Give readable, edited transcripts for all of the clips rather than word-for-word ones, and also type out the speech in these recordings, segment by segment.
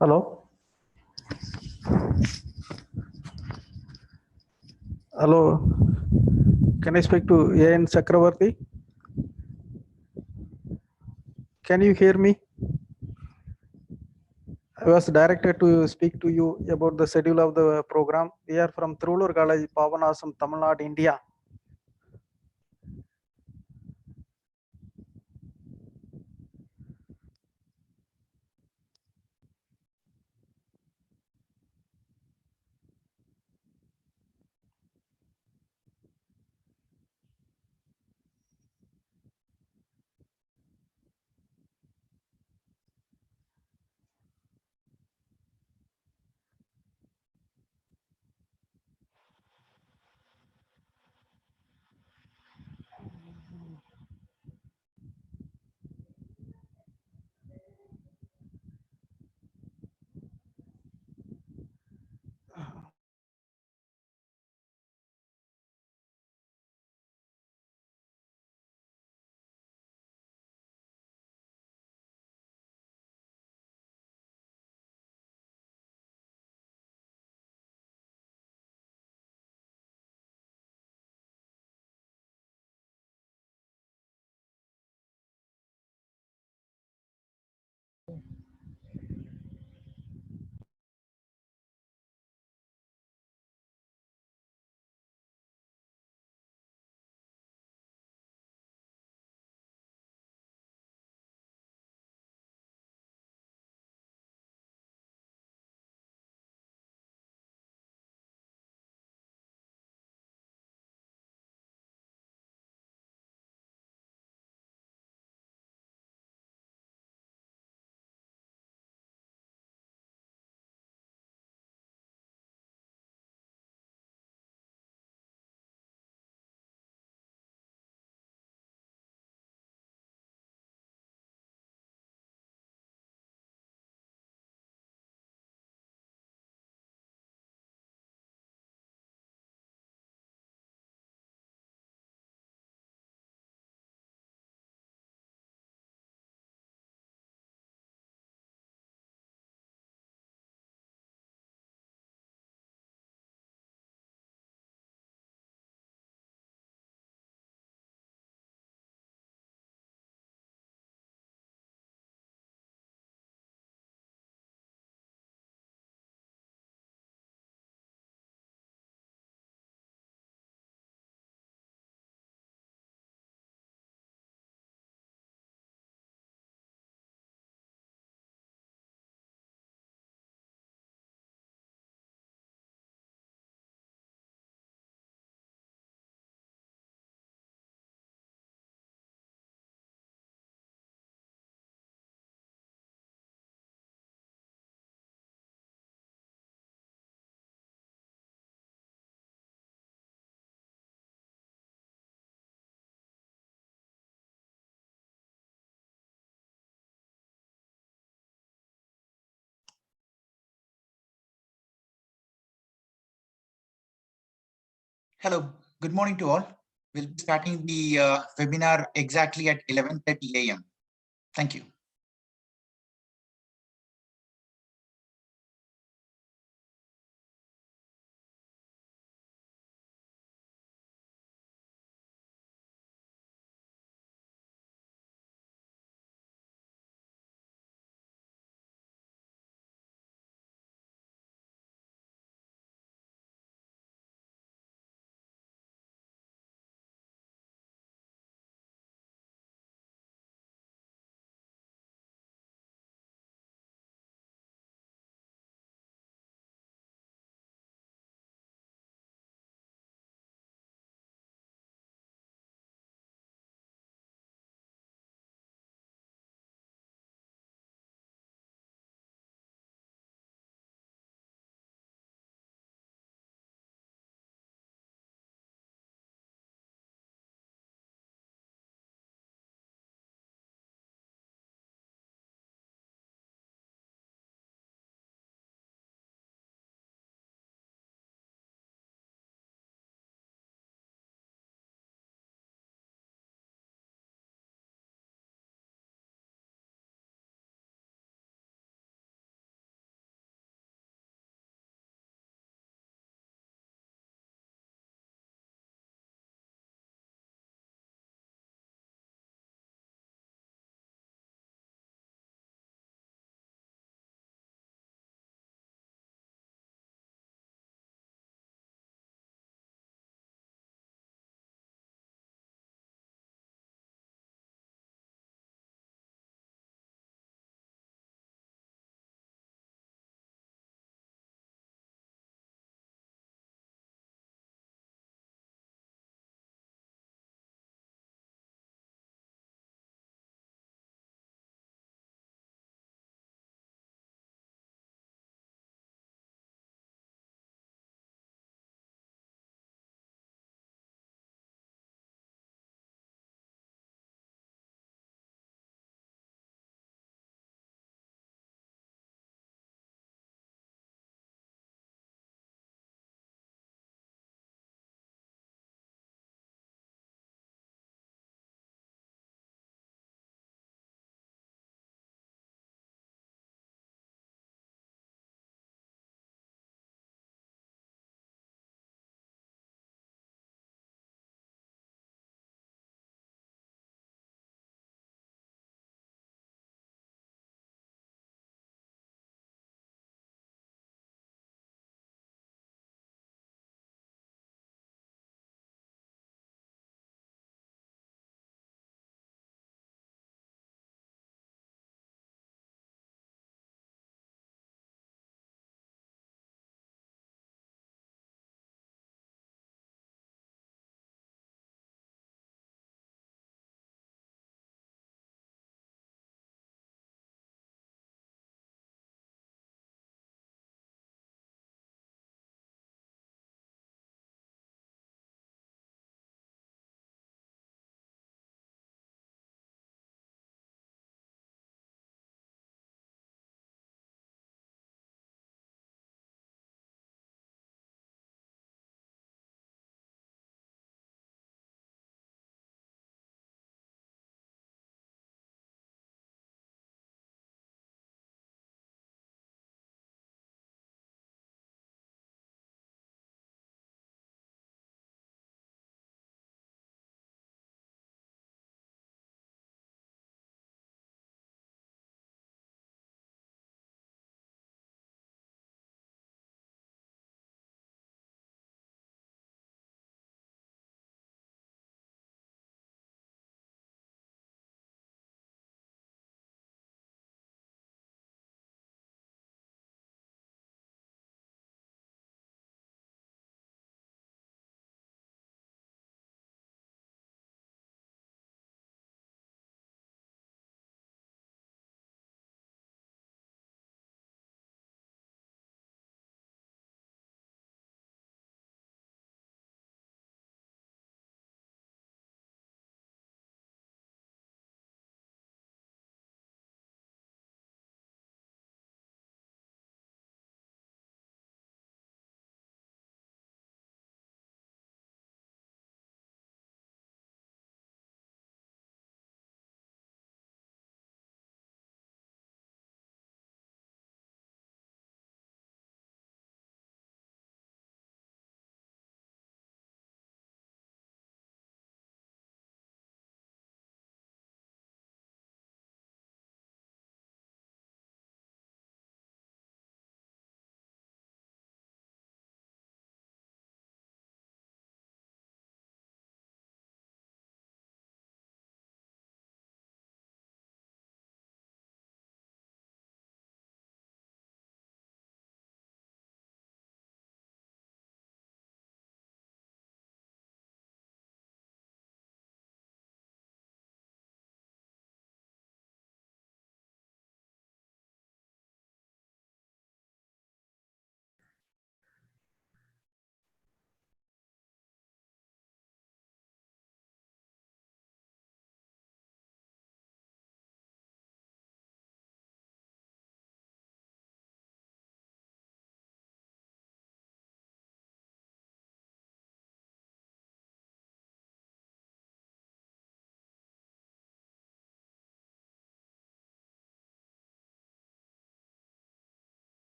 Hello. Hello. Can I speak to A.N. Chakravarti? Can you hear me? I was directed to speak to you about the schedule of the program. We are from Thirulur College, Pavanasam, Tamil Nadu, India. Hello, good morning to all. We'll be starting the webinar exactly at 11:30 a.m. Thank you.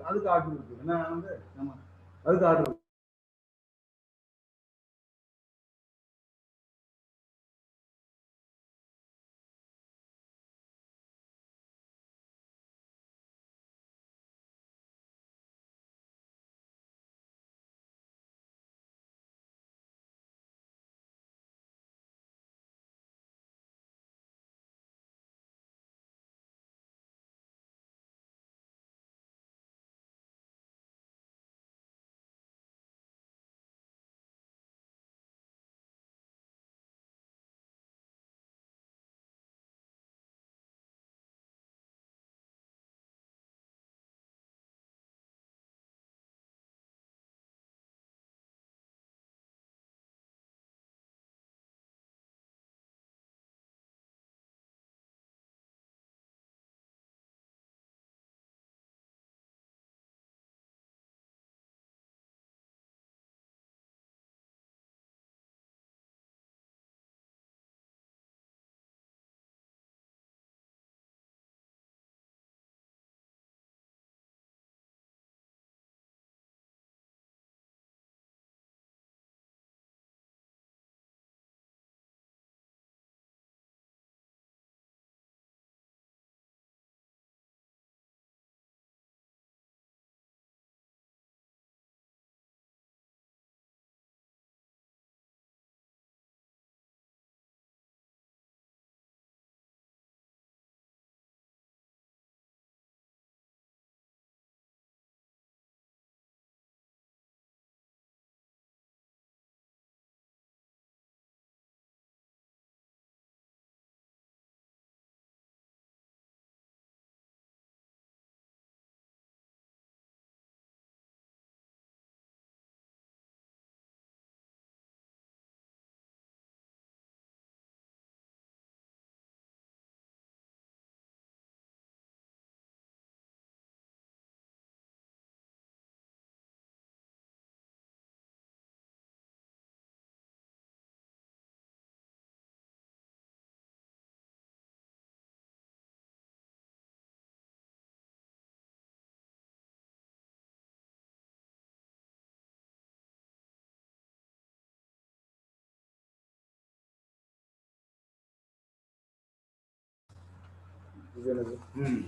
அதுக்கு order இருக்கு. ஏன்னா வந்து நம்ம அதுக்கு order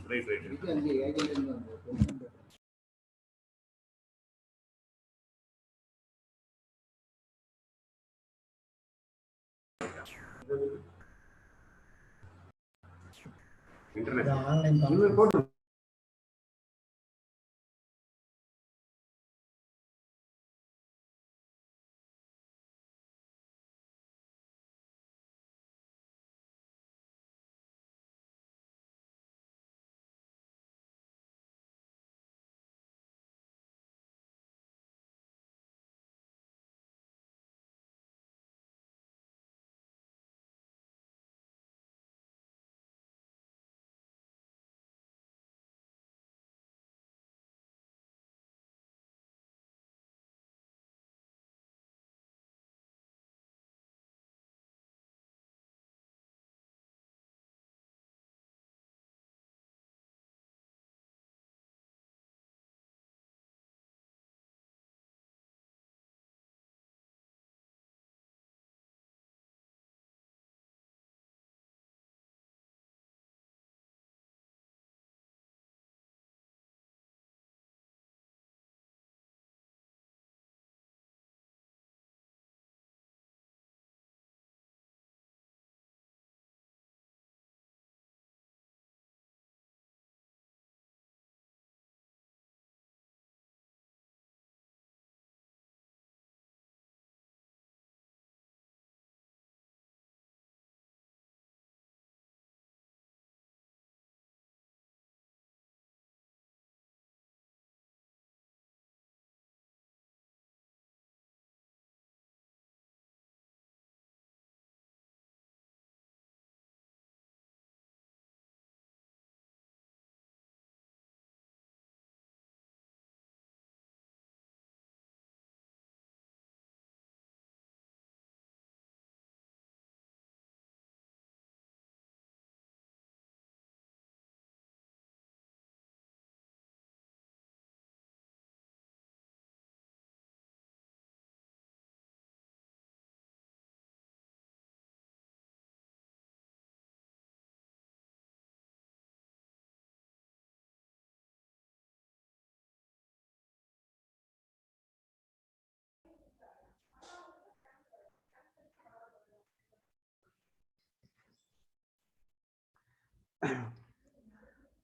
right internet online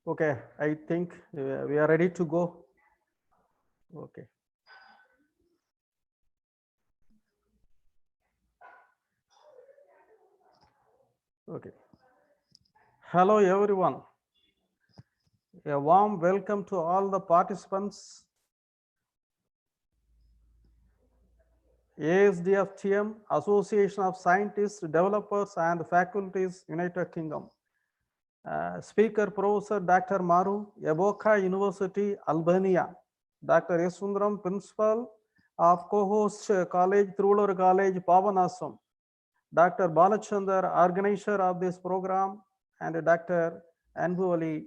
Okay, I think we are ready to go. Okay. Okay. Hello, everyone. A warm welcome to all the participants. ASDF TM, Association of Scientists, Developers and Faculties, United Kingdom. Speaker Professor Dr. Maaruf, Epoka University, Albania. Dr. S. Sundaram, Principal of Co-host College, Trulur College, Pavanasam. Dr. Balachandar, organizer of this program, and Dr. Anbu Ali.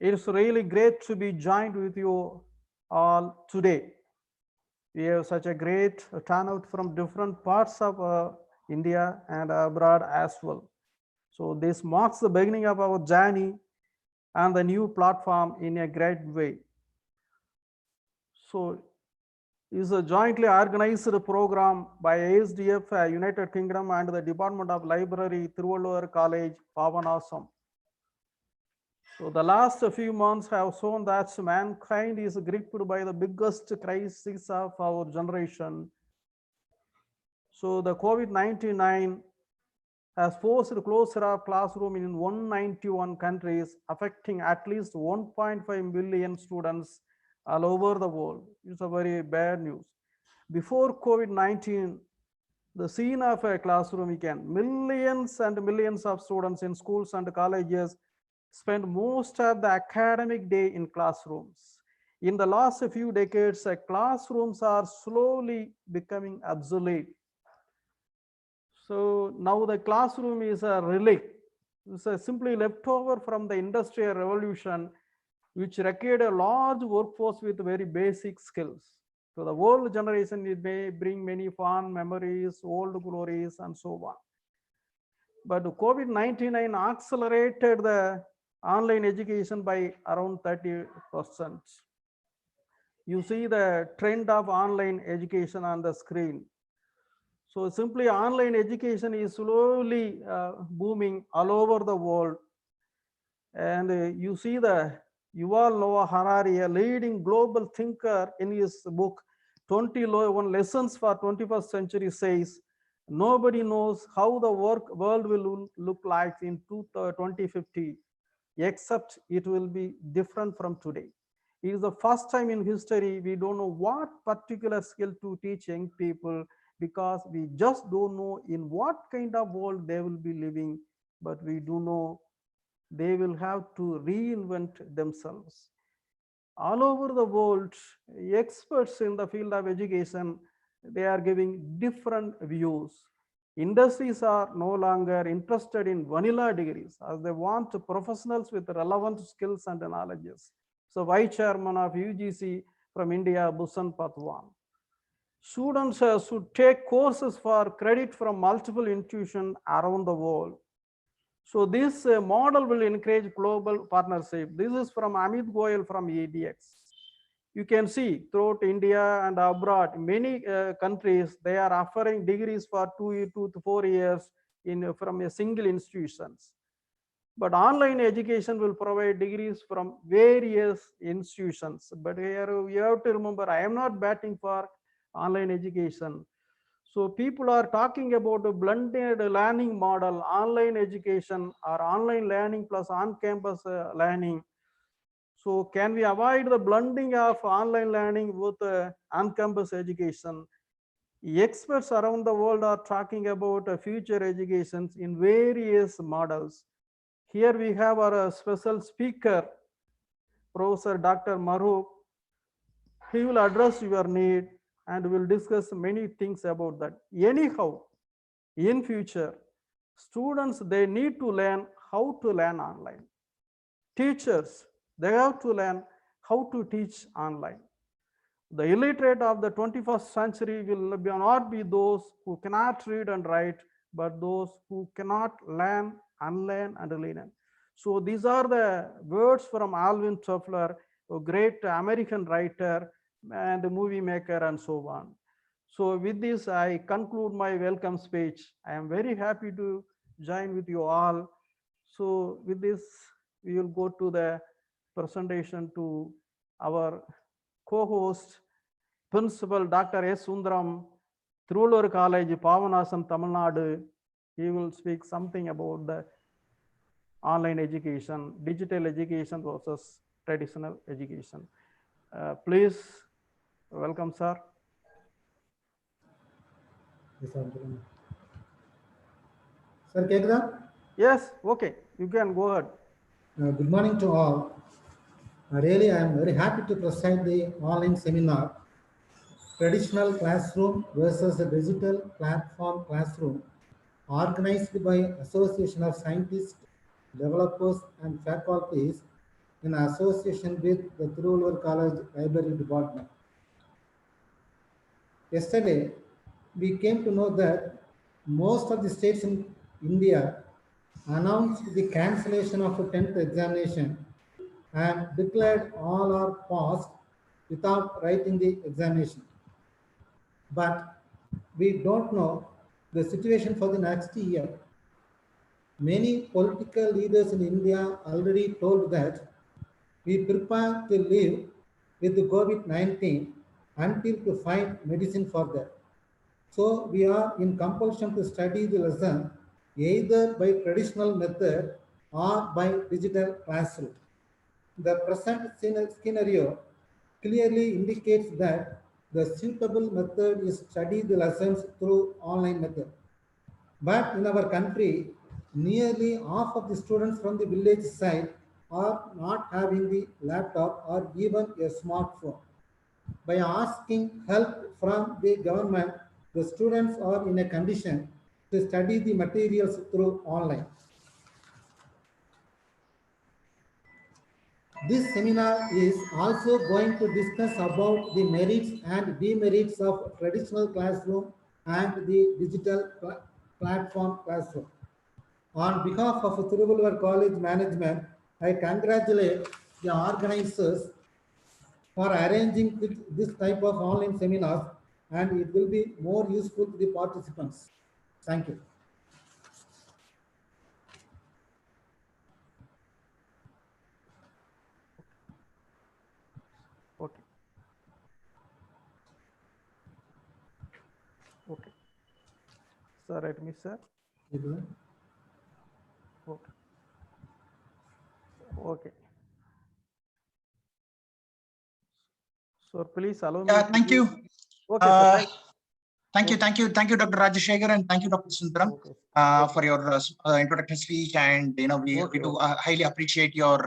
It's really great to be joined with you all today. We have such a great turnout from different parts of India and abroad as well. So this marks the beginning of our journey and the new platform in a great way. So is a jointly organized program by ASDF, United Kingdom and the Department of Library, Thiruvallur College, Pavanasam. So the last few months have shown that mankind is gripped by the biggest crisis of our generation. So the COVID-19 has forced closure of classroom in 191 countries, affecting at least 1.5 million students all over the world. It's a very bad news. Before COVID-19, the scene of a classroom again, millions and millions of students in schools and colleges spend most of the academic day in classrooms. In the last few decades, classrooms are slowly becoming obsolete. So now the classroom is a relic. It's a simply leftover from the industrial revolution, which required a large workforce with very basic skills. So the old generation, it may bring many fond memories, old glories, and so on. But COVID-19 accelerated the online education by around 30%. You see the trend of online education on the screen. So simply online education is slowly booming all over the world. And you see Yuval Noah Harari, a leading global thinker, in his book 21 Lessons for 21st Century says, nobody knows how the world will look like in 2050, except it will be different from today. It is the first time in history we don't know what particular skill to teach young people, because we just don't know in what kind of world they will be living, but we do know they will have to reinvent themselves. All over the world, experts in the field of education, they are giving different views. Industries are no longer interested in vanilla degrees, as they want professionals with relevant skills and knowledges. So Vice Chairman of UGC from India, Bhusan Patwan. Students should take courses for credit from multiple institutions around the world. So this model will encourage global partnership. This is from Amit Goyal from EDX. You can see throughout India and abroad, many countries, they are offering degrees for 2 to 4 years from a single institutions. But online education will provide degrees from various institutions. But here you have to remember, I am not batting for online education. So people are talking about a blended learning model, online education or online learning plus on-campus learning. So can we avoid the blending of online learning with on-campus education? Experts around the world are talking about future educations in various models. Here we have our special speaker, Professor Dr. Maaruf. He will address your need and will discuss many things about that. Anyhow, in future, students, they need to learn how to learn online. Teachers, they have to learn how to teach online. The illiterate of the 21st century will not be those who cannot read and write, but those who cannot learn, unlearn, and relearn. So these are the words from Alvin Toffler, a great American writer and movie maker and so on. So with this, I conclude my welcome speech. I am very happy to join with you all. So with this, we will go to the presentation to our co-host, Principal Dr. S. Sundaram, Thirulur College, Pavanasam, Tamil Nadu. He will speak something about the online education, digital education versus traditional education. Please welcome, sir. Sir, Kekda? Yes, okay, you can go ahead. Good morning to all. Really, I am very happy to present the online seminar, Traditional Classroom versus the Digital Platform Classroom, organized by Association of Scientists, Developers and Faculties in association with the Thirulur College Library Department. Yesterday, we came to know that most of the states in India announced the cancellation of a 10th examination and declared all are passed without writing the examination. But we don't know the situation for the next year. Many political leaders in India already told that we prepare to live with the COVID-19 until to find medicine for that. So we are in compulsion to study the lesson either by traditional method or by digital classroom. The present scenario clearly indicates that the suitable method is study the lessons through online method. But in our country, nearly half of the students from the village side are not having the laptop or even a smartphone. By asking help from the government, the students are in a condition to study the materials through online. This seminar is also going to discuss about the merits and demerits of traditional classroom and the digital platform classroom. On behalf of Thiruvallur College Management, I congratulate the organizers for arranging this type of online seminars, and it will be more useful to the participants. Thank you. Okay. Okay. Sir, let me, sir. Okay. Okay. So please allow me. Thank you. Okay, sir. Thank you, Dr. Rajashekar, and thank you, Dr. Sundaram, for your introductory speech. And we do highly appreciate your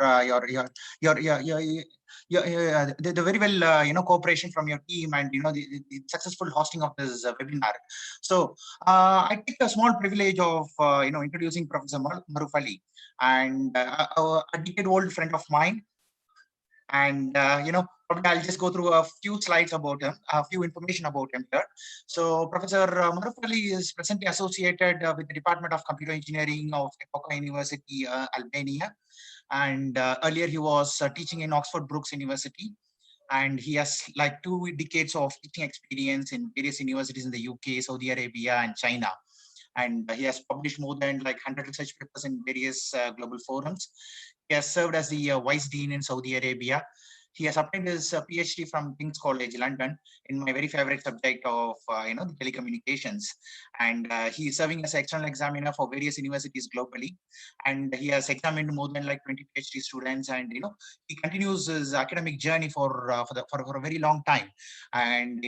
the very well cooperation from your team and the successful hosting of this webinar. So I take a small privilege of introducing Professor Maaruf Ali, and a decade-old friend of mine. And probably I'll just go through a few slides about him, a few information about him here. So Professor Maaruf Ali is presently associated with the Department of Computer Engineering of Epoka University, Albania. And earlier he was teaching in Oxford Brookes University. And he has like 2 decades of teaching experience in various universities in the UK, Saudi Arabia, and China. And he has published more than like 100 research papers in various global forums. He has served as the Vice Dean in Saudi Arabia. He has obtained his PhD from King's College, London, in my very favorite subject of the telecommunications. And he is serving as an external examiner for various universities globally. And he has examined more than like 20 PhD students. And he continues his academic journey for a very long time. And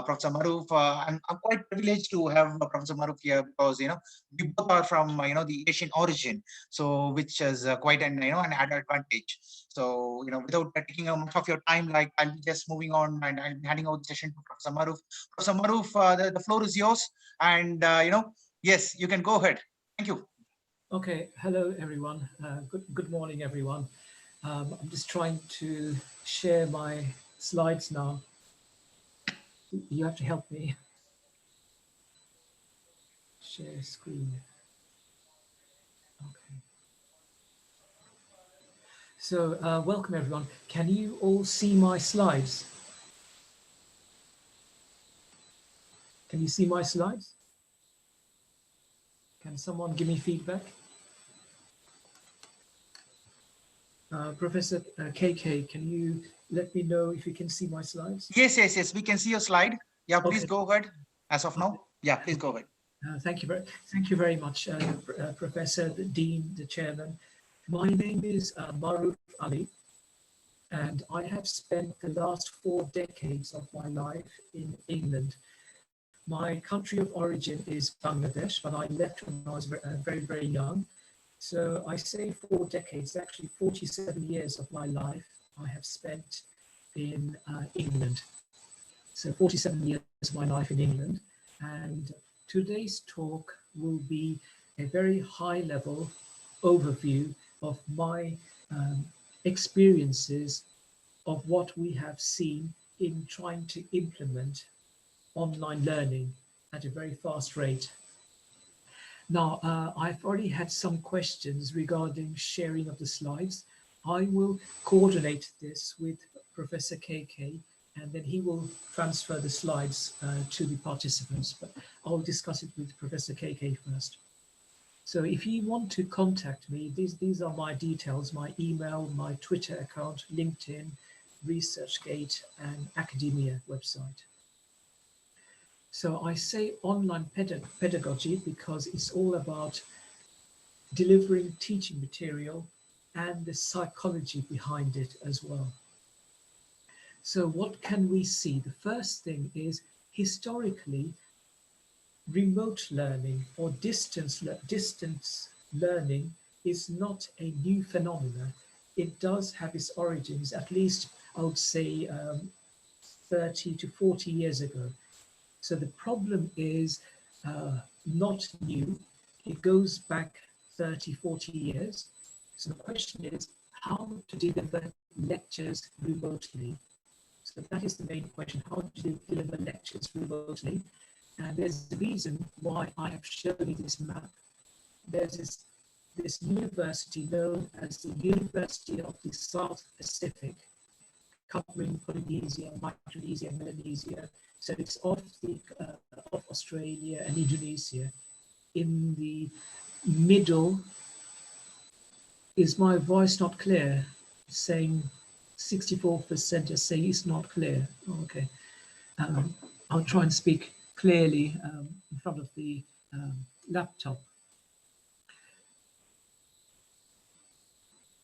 Professor Maaruf, I'm quite privileged to have Professor Maaruf here because we both are from the Asian origin, so which is quite an an added advantage. So without taking much of your time, like I'll be just moving on and I'll be handing over the session to Professor Maaruf. Professor Maaruf, the floor is yours, and yes, you can go ahead. Thank you. Okay, hello everyone. Good morning, everyone. I'm just trying to share my slides now. You have to help me. Share screen. Okay. So welcome everyone. Can you all see my slides? Can you see my slides? Can someone give me feedback? Professor KK, can you let me know if you can see my slides? Yes, yes, yes. We can see your slide. Yeah, please Okay. go ahead. As of now, yeah, please go ahead. Thank you very much, Professor, the Dean, the Chairman. My name is Maaruf Ali, and I have spent the last 4 decades of my life in England. My country of origin is Bangladesh, but I left when I was very, very young. So I say 4 decades, actually 47 years of my life I have spent in England. So 47 years of my life in England. And today's talk will be a very high level overview of my experiences of what we have seen in trying to implement online learning at a very fast rate. Now, I've already had some questions regarding sharing of the slides. I will coordinate this with Professor KK, and then he will transfer the slides to the participants, but I'll discuss it with Professor KK first. So if you want to contact me, these are my details, my email, my Twitter account, LinkedIn, ResearchGate, and academia website. So I say online pedagogy because it's all about delivering teaching material and the psychology behind it as well. So what can we see? The first thing is historically, remote learning or distance learning is not a new phenomenon. It does have its origins, at least I would say 30 to 40 years ago. So the problem is not new. It goes back 30, 40 years. So the question is how to deliver lectures remotely. So that is the main question. How do you deliver lectures remotely? And there's a reason why I have shown you this map. There's this university known as the University of the South Pacific, covering Polynesia, Micronesia, Melanesia. So it's of Australia and Indonesia. In the middle, is my voice not clear? Saying 64% are saying it's not clear. Oh, okay. I'll try and speak clearly in front of the laptop.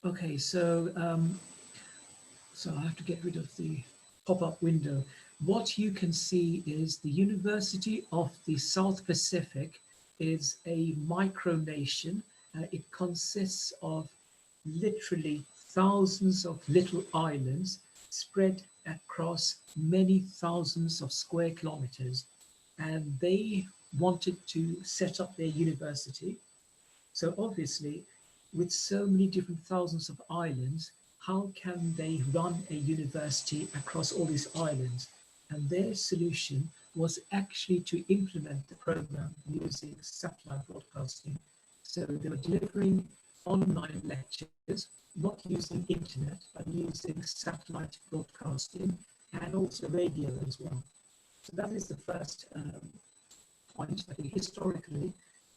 Okay, so I have to get rid of the pop-up window. What you can see is the University of the South Pacific is a micronation. It consists of literally thousands of little islands spread across many thousands of square kilometers. And they wanted to set up their university. So obviously, with so many different thousands of islands, how can they run a university across all these islands? And their solution was actually to implement the program using satellite broadcasting. So they were delivering online lectures, not using internet, but using satellite broadcasting and also radio as well. So that is the first point. I think historically,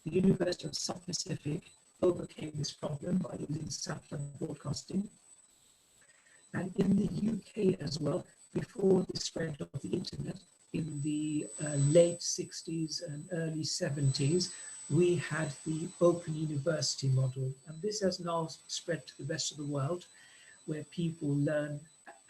the University of South Pacific overcame this problem by using satellite broadcasting. And in the UK as well, before the spread of the internet, in the late 60s and early 70s, we had the open university model. And this has now spread to the rest of the world, where people learn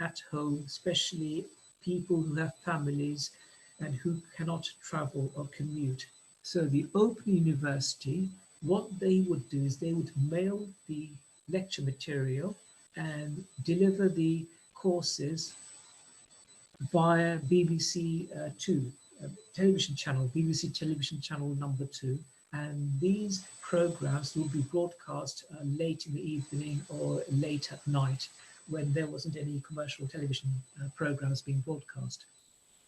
at home, especially people who have families and who cannot travel or commute. So the open university, what they would do is they would mail the lecture material and deliver the courses via BBC 2 television channel, BBC television channel number 2. And these programs will be broadcast late in the evening or late at night when there wasn't any commercial television programs being broadcast.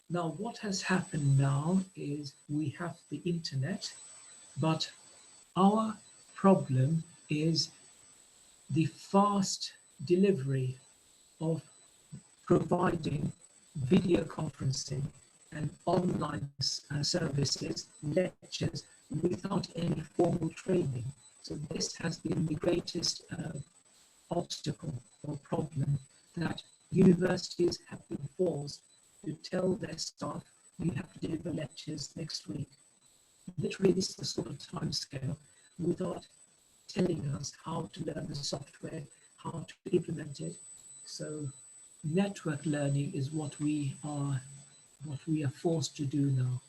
Now, what has happened now is we have the internet, but our problem is the fast delivery of providing video conferencing and online services, lectures, without any formal training. So this has been the greatest obstacle or problem that universities have been forced to tell their staff, you have to deliver lectures next week. Literally, this is the sort of time scale without telling us how to learn the software, how to implement it. So network learning is what we are forced to do now.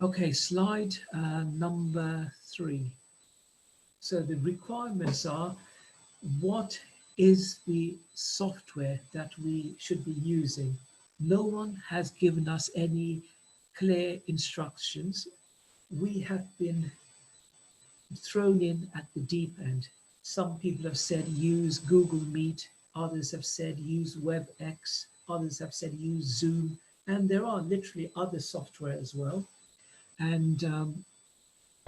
Okay, slide number 3. So the requirements are, what is the software that we should be using? No one has given us any clear instructions. We have been thrown in at the deep end. Some people have said use Google Meet, others have said use WebEx, others have said use Zoom, and there are literally other software as well. And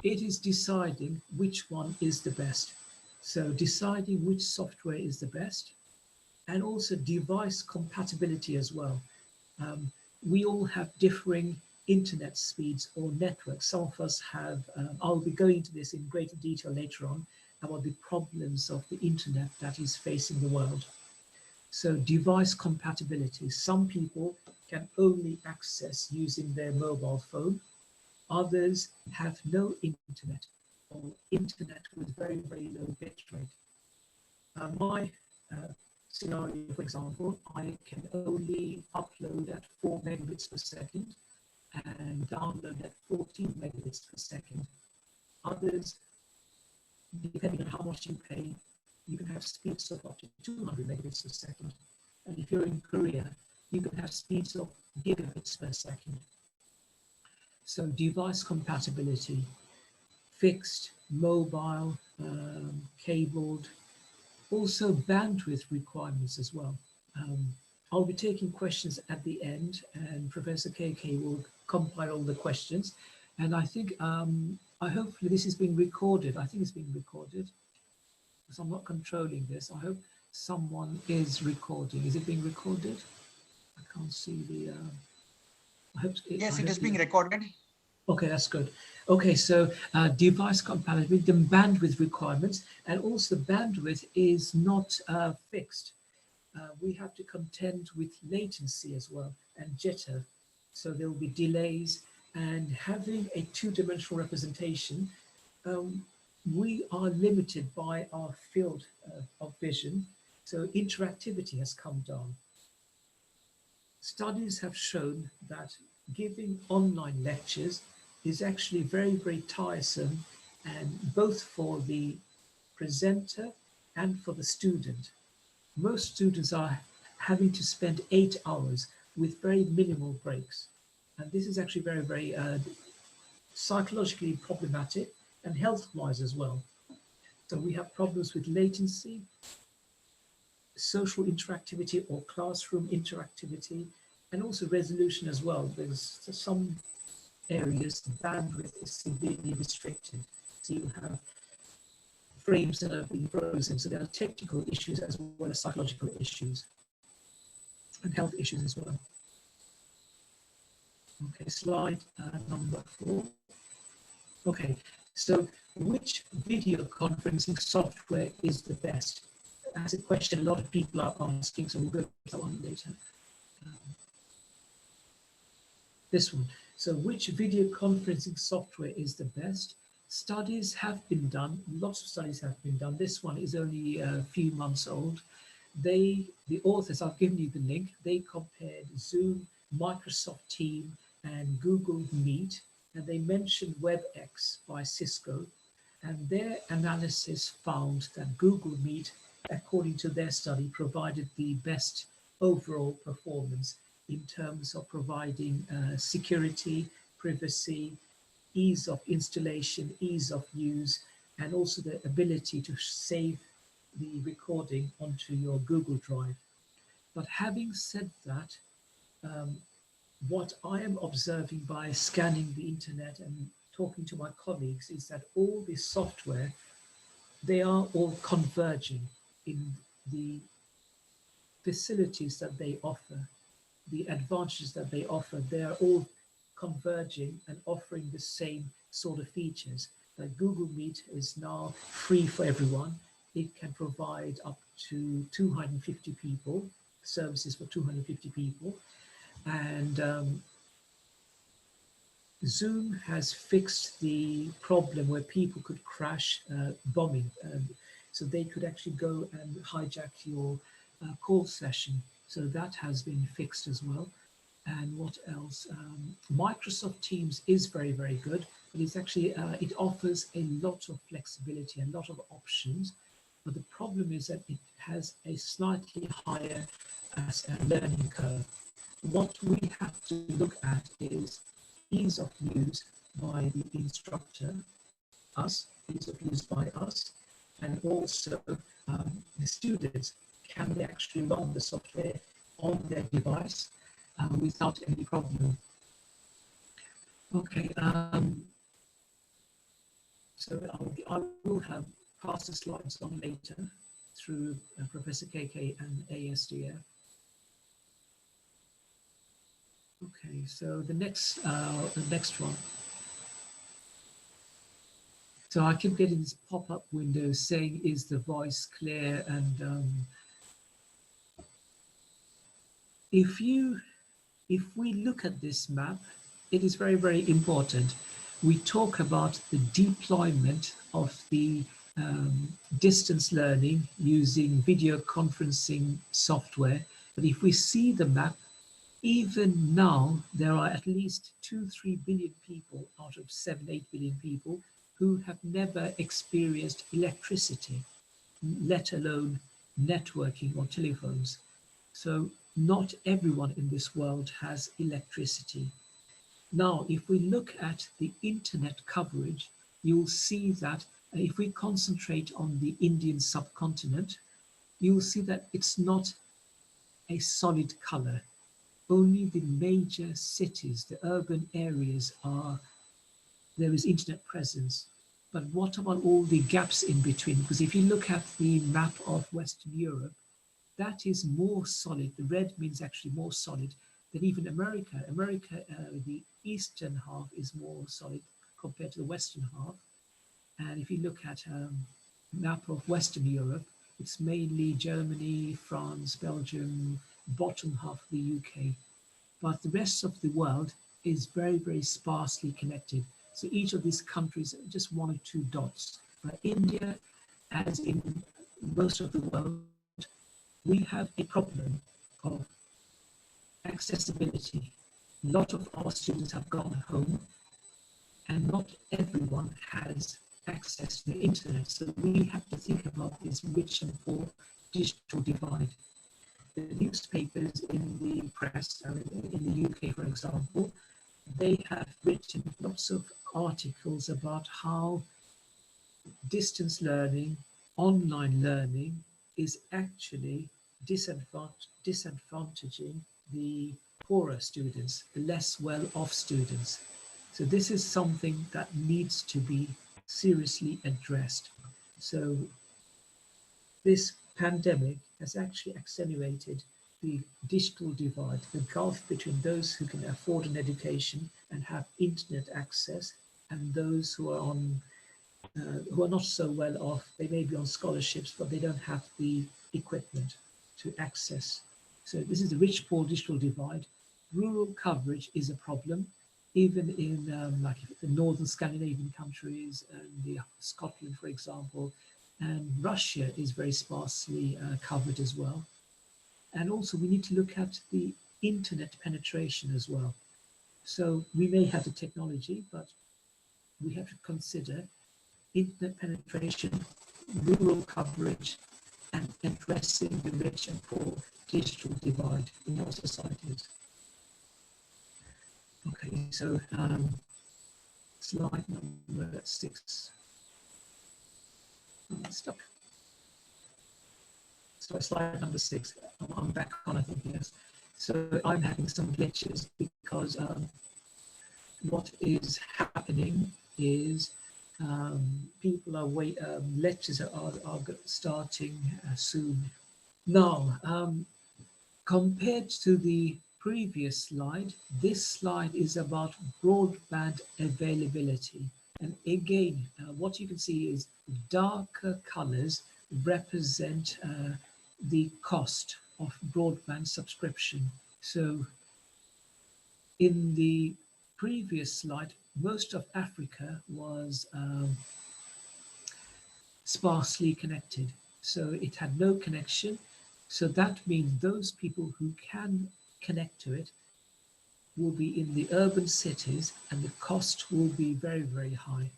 it is deciding which one is the best. So deciding which software is the best, and also device compatibility as well. We all have differing internet speeds or networks. Some of us have, I'll be going into this in greater detail later on, about the problems of the internet that is facing the world. So device compatibility. Some people can only access using their mobile phone. Others have no internet or internet with very, very low bit rate. My scenario, for example, I can only upload at 4 megabits per second and download at 14 megabits per second. Others, depending on how much you pay, you can have speeds of up to 200 megabits per second. And if you're in Korea, you can have speeds of gigabits per second. So device compatibility, fixed, mobile, cabled, also bandwidth requirements as well. I'll be taking questions at the end, and Professor KK will compile all the questions. And I think, hopefully this is being recorded. I think it's being recorded, because I'm not controlling this. I hope someone is recording. Is it being recorded? I can't see the, I hope yes, it is being recorded. Okay, that's good. Okay, so device compatibility, the bandwidth requirements, and also bandwidth is not fixed. We have to contend with latency as well and jitter. So there will be delays, and having a two-dimensional representation, we are limited by our field of vision. So interactivity has come down. Studies have shown that giving online lectures is actually very, very tiresome, and both for the presenter and for the student. Most students are having to spend 8 hours with very minimal breaks. And this is actually very, very psychologically problematic and health-wise as well. So we have problems with latency, social interactivity or classroom interactivity, and also resolution as well. There's some areas the bandwidth is severely restricted. So you have frames that are being frozen. So there are technical issues as well as psychological issues and health issues as well. Okay, slide number 4. Okay, so which video conferencing software is the best? That's a question a lot of people are asking, so we'll go to that one later. This one. So which video conferencing software is the best? Studies have been done, lots of studies have been done. This one is only a few months old. The authors, I've given you the link, they compared Zoom, Microsoft Teams, and Google Meet, and they mentioned WebEx by Cisco, and their analysis found that Google Meet, according to their study, provided the best overall performance in terms of providing security, privacy, ease of installation, ease of use, and also the ability to save the recording onto your Google Drive. But having said that, what I am observing by scanning the internet and talking to my colleagues is that all this software, they are all converging in the facilities that they offer, the advantages that they offer. They are all converging and offering the same sort of features. Like Google Meet is now free for everyone. it can provide up to 250 people, services for 250 people. And Zoom has fixed the problem where people could crash bombing. So they could actually go and hijack your call session. So that has been fixed as well. And what else? Microsoft Teams is very, very good, but it's actually, it offers a lot of flexibility, a lot of options. But the problem is that it has a slightly higher learning curve. What we have to look at is ease of use by the instructor, us, ease of use by us, and also the students. Can they actually run the software on their device without any problem? Okay, so I will have passed the slides on later through Professor KK and ASDF. Okay, so the next one. So I keep getting this pop-up window saying, "Is the voice clear?" And if we look at this map, it is very, very important. We talk about the deployment of the distance learning using video conferencing software. But if we see the map, even now, there are at least 2-3 billion people out of 7-8 billion people who have never experienced electricity, let alone networking or telephones. So not everyone in this world has electricity. Now, if we look at the internet coverage, you'll see that if we concentrate on the Indian subcontinent, you'll see that it's not a solid color. Only the major cities, the urban areas there is internet presence. But what about all the gaps in between? Because if you look at the map of Western Europe, that is more solid. The red means actually more solid than even America. America, the eastern half is more solid compared to the western half. And if you look at a map of Western Europe, it's mainly Germany, France, Belgium, bottom half of the UK. But the rest of the world is very, very sparsely connected. So each of these countries are just 1 or 2 dots. But India, as in most of the world, we have a problem of accessibility. A lot of our students have gone home and not everyone has access to the internet. So we have to think about this rich and poor digital divide. The newspapers in the press, in the UK, for example, they have written lots of articles about how distance learning, online learning is actually disadvantaging the poorer students, the less well-off students. So this is something that needs to be seriously addressed. So this pandemic has actually accelerated the digital divide, the gulf between those who can afford an education and have internet access and those who are on who are not so well off. They may be on scholarships, but they don't have the equipment to access. So this is the rich-poor digital divide. Rural coverage is a problem, even in like the northern Scandinavian countries and the Scotland, for example, and Russia is very sparsely covered as well. And also we need to look at the internet penetration as well. So we may have the technology, but we have to consider internet penetration, rural coverage, and addressing the rich and poor digital divide in our societies. Okay, so slide number 6. Stuck. So slide number 6. I'm back on, I think, yes. So I'm having some glitches because what is happening is people are lectures are starting soon. Now, compared to the previous slide, this slide is about broadband availability. And again, what you can see is darker colors represent the cost of broadband subscription. So in the previous slide, most of Africa was sparsely connected. So it had no connection. So that means those people who can connect to it will be in the urban cities, and the cost will be very, very high.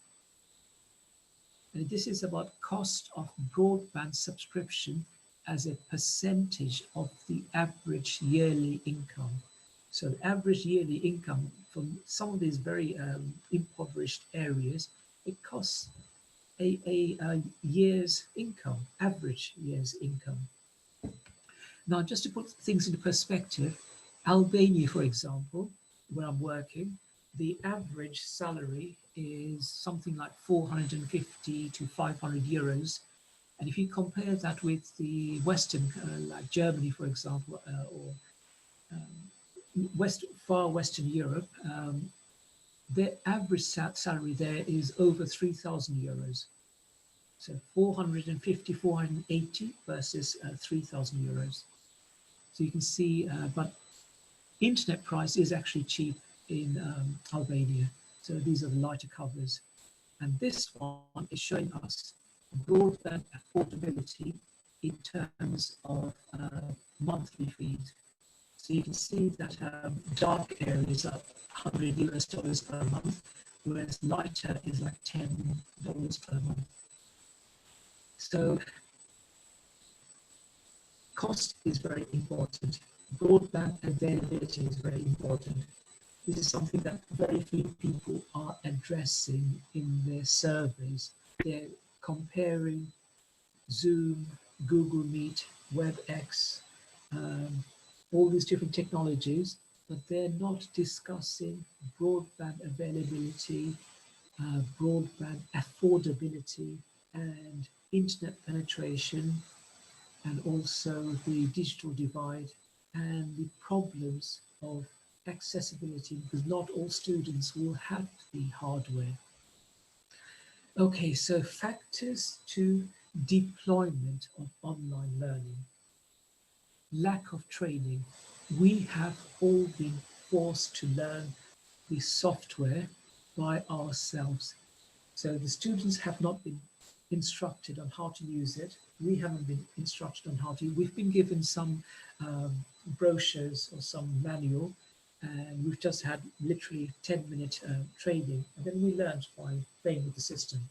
And this is about cost of broadband subscription as a percentage of the average yearly income. So the average yearly income from some of these very impoverished areas, it costs a year's income, average year's income. Now, just to put things into perspective, Albania, for example, where I'm working, the average salary is something like 450 to 500 euros. And if you compare that with the Western, like Germany, for example, or far Western Europe, their average salary there is over 3,000 euros. So 450, 480 versus 3,000 euros. So you can see, but internet price is actually cheap in Albania. So these are the lighter covers. And this one is showing us broadband affordability in terms of monthly fees. So you can see that dark areas are $100 per month, whereas lighter is like $10 per month. So cost is very important. Broadband availability is very important. This is something that very few people are addressing in their surveys. They're comparing Zoom, Google Meet, WebEx, all these different technologies, but they're not discussing broadband availability, broadband affordability, and internet penetration, and also the digital divide and the problems of accessibility, because not all students will have the hardware. Okay, so factors to deployment of online learning. Lack of training. We have all been forced to learn the software by ourselves. So the students have not been instructed on how to use it. We haven't been instructed on how to. We've been given some brochures or some manual, and we've just had literally 10-minute training, and then we learned by playing with the system.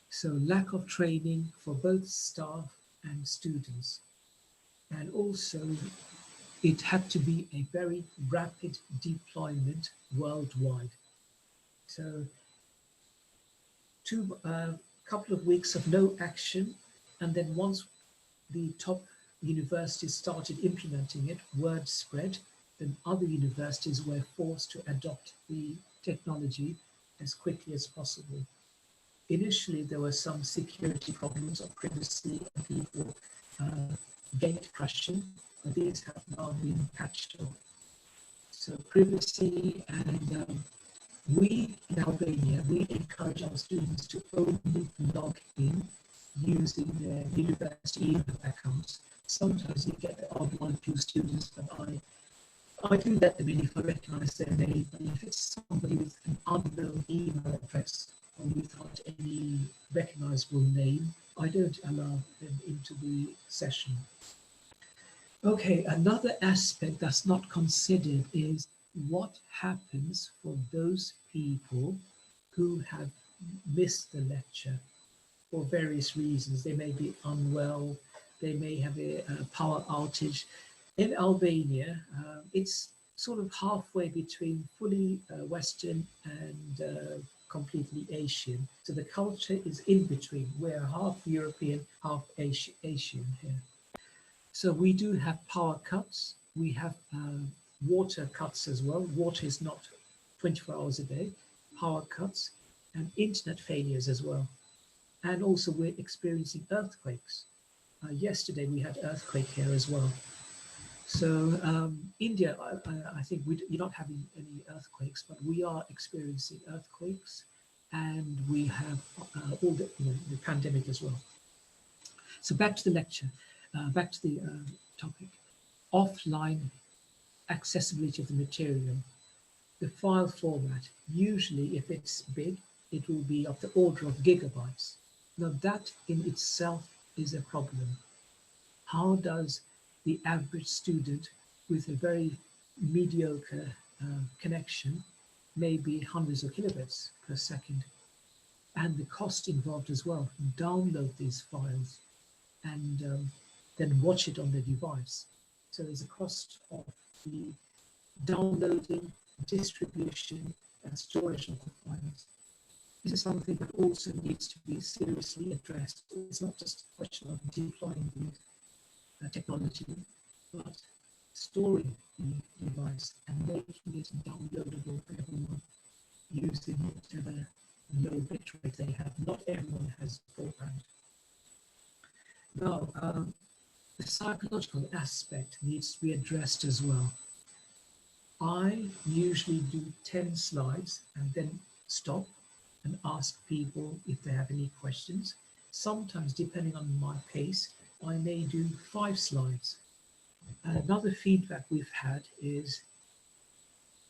So lack of training for both staff and students. And also it had to be a very rapid deployment worldwide. So couple of weeks of no action, and then once the top universities started implementing it, word spread, then other universities were forced to adopt the technology as quickly as possible. Initially, there were some security problems of privacy and people gate crashing, but these have now been patched up. So privacy, and we in Albania, we encourage our students to only log in using their university email accounts. Sometimes you get the odd one, two students, but I do let them in if I recognize their name. But if it's somebody with an unknown email address or without any recognizable name, I don't allow them into the session. Okay, another aspect that's not considered is what happens for those people who have missed the lecture for various reasons. They may be unwell, they may have a power outage. In Albania, it's sort of halfway between fully Western and completely Asian. So the culture is in between. We're half European, half Asian here. So we do have power cuts. We have water cuts as well. Water is not 24 hours a day. Power cuts and internet failures as well. And also we're experiencing earthquakes. Yesterday we had earthquake here as well. So India, I think you're not having any earthquakes, but we are experiencing earthquakes, and we have all the pandemic as well. So back to the lecture, back to the topic. Offline accessibility of the material. The file format, usually if it's big, it will be of the order of gigabytes. Now that in itself is a problem. How does the average student with a very mediocre connection, maybe hundreds of kilobits per second, and the cost involved as well, download these files and then watch it on the device. So there's a cost of the downloading, distribution, and storage of the files. This is something that also needs to be seriously addressed. It's not just a question of deploying the technology, but storing the device and making it downloadable for everyone using whatever low bit rate they have. Not everyone has broadband. Now, the psychological aspect needs to be addressed as well. I usually do 10 slides and then stop and ask people if they have any questions. Sometimes, depending on my pace, I may do 5 slides. Another feedback we've had is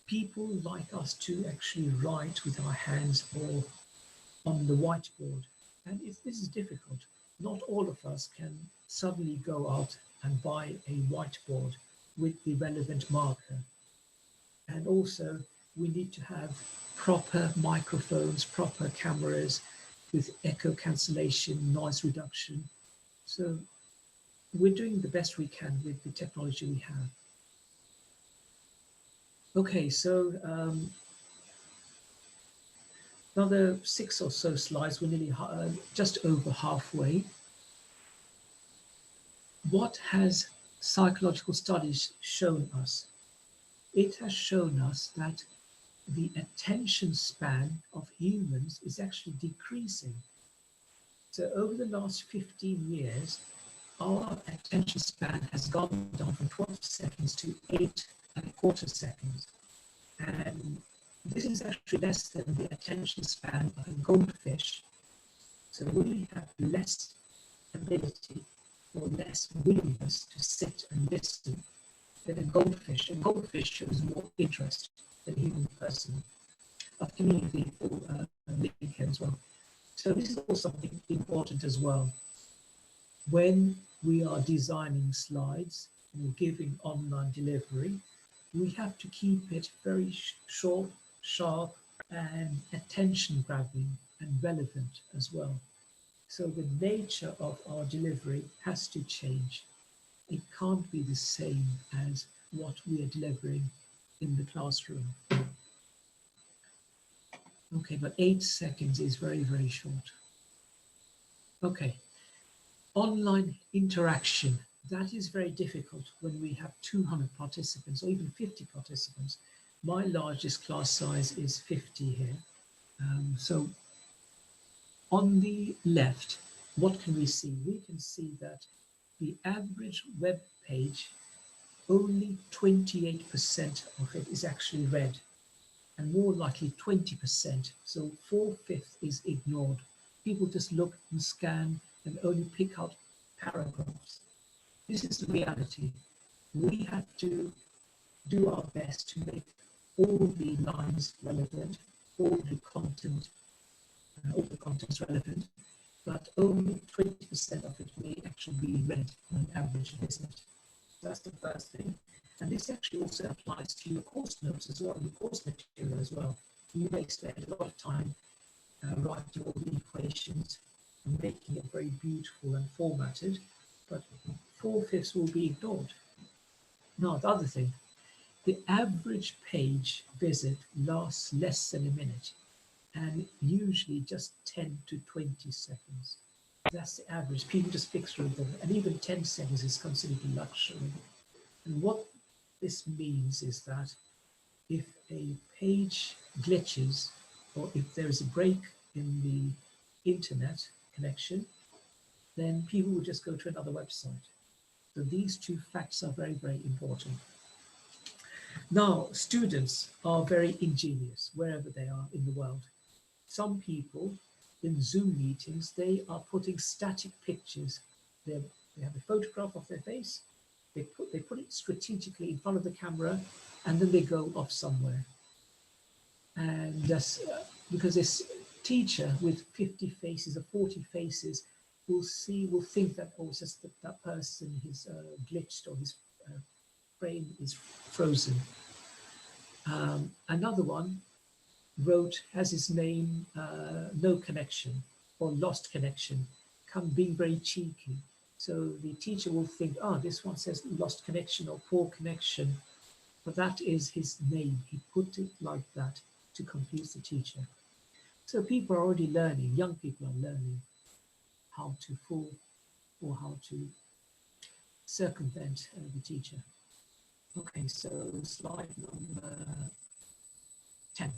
people like us to actually write with our hands or on the whiteboard. And this is difficult. Not all of us can suddenly go out and buy a whiteboard with the relevant marker. And also, we need to have proper microphones, proper cameras with echo cancellation, noise reduction. So we're doing the best we can with the technology we have. Okay, so another 6 or so slides. We're nearly just over halfway. What has psychological studies shown us? It has shown us that the attention span of humans is actually decreasing. So over the last 15 years, our attention span has gone down from 12 seconds to 8.25 seconds. And this is actually less than the attention span of a goldfish. So we have less ability or less willingness to sit and listen than a goldfish. A goldfish shows more interest than a human person. I can leave the link here as well. So this is also something important as well. When we are designing slides or giving online delivery, we have to keep it very short, sharp, and attention-grabbing and relevant as well. So the nature of our delivery has to change. It can't be the same as what we are delivering in the classroom. Okay, but 8 seconds is very, very short. Okay, online interaction. That is very difficult when we have 200 participants or even 50 participants. My largest class size is 50 here. So on the left, what can we see? We can see that the average web page, only 28% of it is actually read, and more likely 20%. So 4/5 is ignored. People just look and scan and only pick out paragraphs. This is the reality. We have to do our best to make all the lines relevant, all the content is relevant, but only 20% of it may actually be read on an average visit. That's the first thing. And this actually also applies to your course notes as well, your course material as well. You may spend a lot of time writing all the equations and making it very beautiful and formatted, but 4/5 will be ignored. Now, the other thing, the average page visit lasts less than a minute and usually just 10 to 20 seconds. That's the average. People just fix through them, and even 10 seconds is considered a luxury. And what this means is that if a page glitches or if there is a break in the internet connection, then people will just go to another website. So these two facts are very, very important. Now, students are very ingenious wherever they are in the world. Some people in Zoom meetings, they are putting static pictures they have a photograph of their face. They put it strategically in front of the camera, and then they go off somewhere. And that's because this teacher with 50 faces or 40 faces will think that, oh, it's just that person, his glitched, or his brain is frozen. Another one has his name, no connection, or lost connection, being very cheeky. So the teacher will think, oh, this one says lost connection or poor connection, but that is his name. He put it like that to confuse the teacher. So people are already learning, young people are learning how to fool or how to circumvent the teacher. Okay, so slide number 10.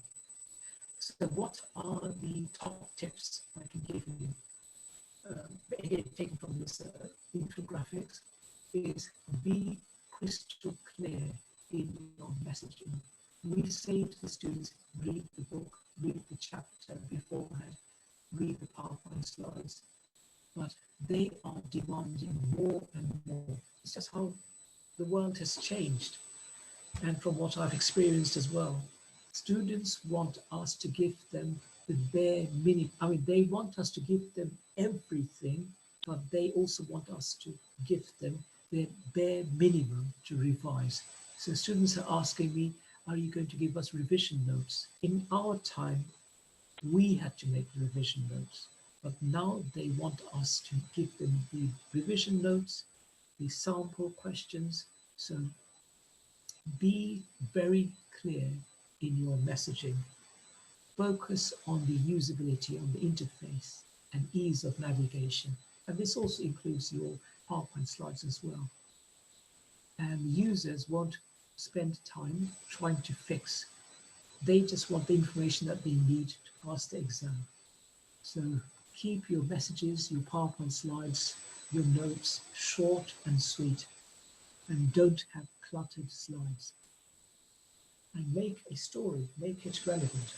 So what are the top tips I can give you? Again, taken from this infographics, is be crystal clear in your messaging. We say to the students, read the book, read the chapter beforehand, read the PowerPoint slides, but they are demanding more and more. It's just how the world has changed. And from what I've experienced as well, students want us to give them the bare minimum. I mean, they want us to give them everything, but they also want us to give them the bare minimum to revise. So students are asking me, are you going to give us revision notes? In our time, we had to make revision notes, but now they want us to give them the revision notes, the sample questions. So be very clear in your messaging. Focus on the usability, on the interface, and ease of navigation. And this also includes your PowerPoint slides as well. And users won't spend time trying to fix. They just want the information that they need to pass the exam. So keep your messages, your PowerPoint slides, your notes short and sweet, and don't have cluttered slides. And make a story, make it relevant.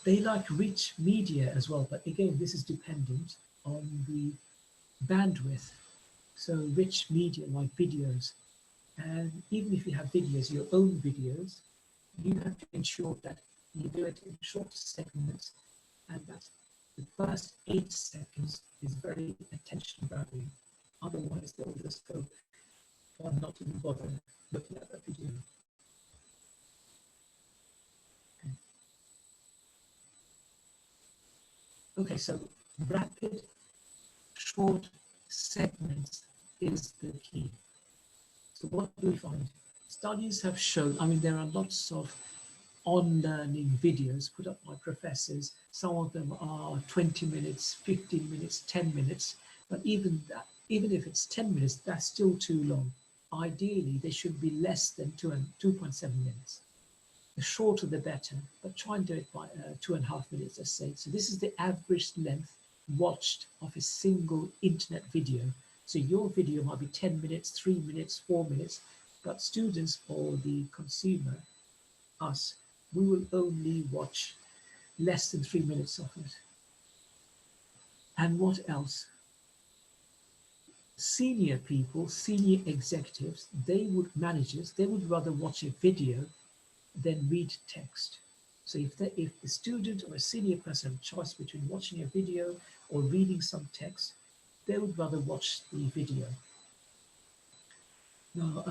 They like rich media as well, but again, this is dependent on the bandwidth. So rich media like videos, and even if you have videos, your own videos, you have to ensure that you do it in short segments, and that the first 8 seconds is very attention grabbing. Otherwise, they'll just go, or not even bother looking at that video. Okay, so rapid, short segments is the key. So what do we find? Studies have shown, I mean, there are lots of on-learning videos put up by professors. Some of them are 20 minutes, 15 minutes, 10 minutes. But even that, even if it's 10 minutes, that's still too long. Ideally, they should be less than 2.7 minutes. The shorter, the better, but try and do it by 2.5 minutes, let's say. So this is the average length watched of a single internet video. So your video might be 10 minutes, 3 minutes, 4 minutes, but students or the consumer, us, we will only watch less than 3 minutes of it. And what else? Senior people, senior executives, managers, they would rather watch a video than read text. So if the student or a senior person have a choice between watching a video or reading some text, they would rather watch the video. Now,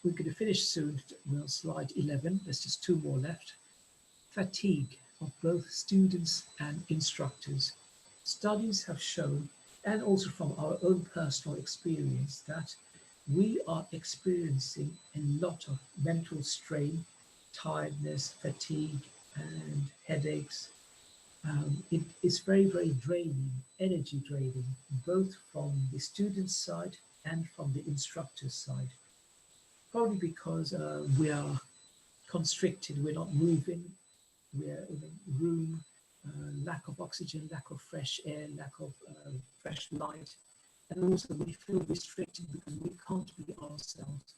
we're going to finish soon. We'll slide 11. There's just 2 more left. Fatigue of both students and instructors. Studies have shown, and also from our own personal experience, that we are experiencing a lot of mental strain, tiredness, fatigue, and headaches. It is very, very draining, energy draining, both from the student side and from the instructor's side. Probably because we are constricted, we're not moving, we're in a room, lack of oxygen, lack of fresh air, lack of fresh light. And also we feel restricted because we can't be ourselves,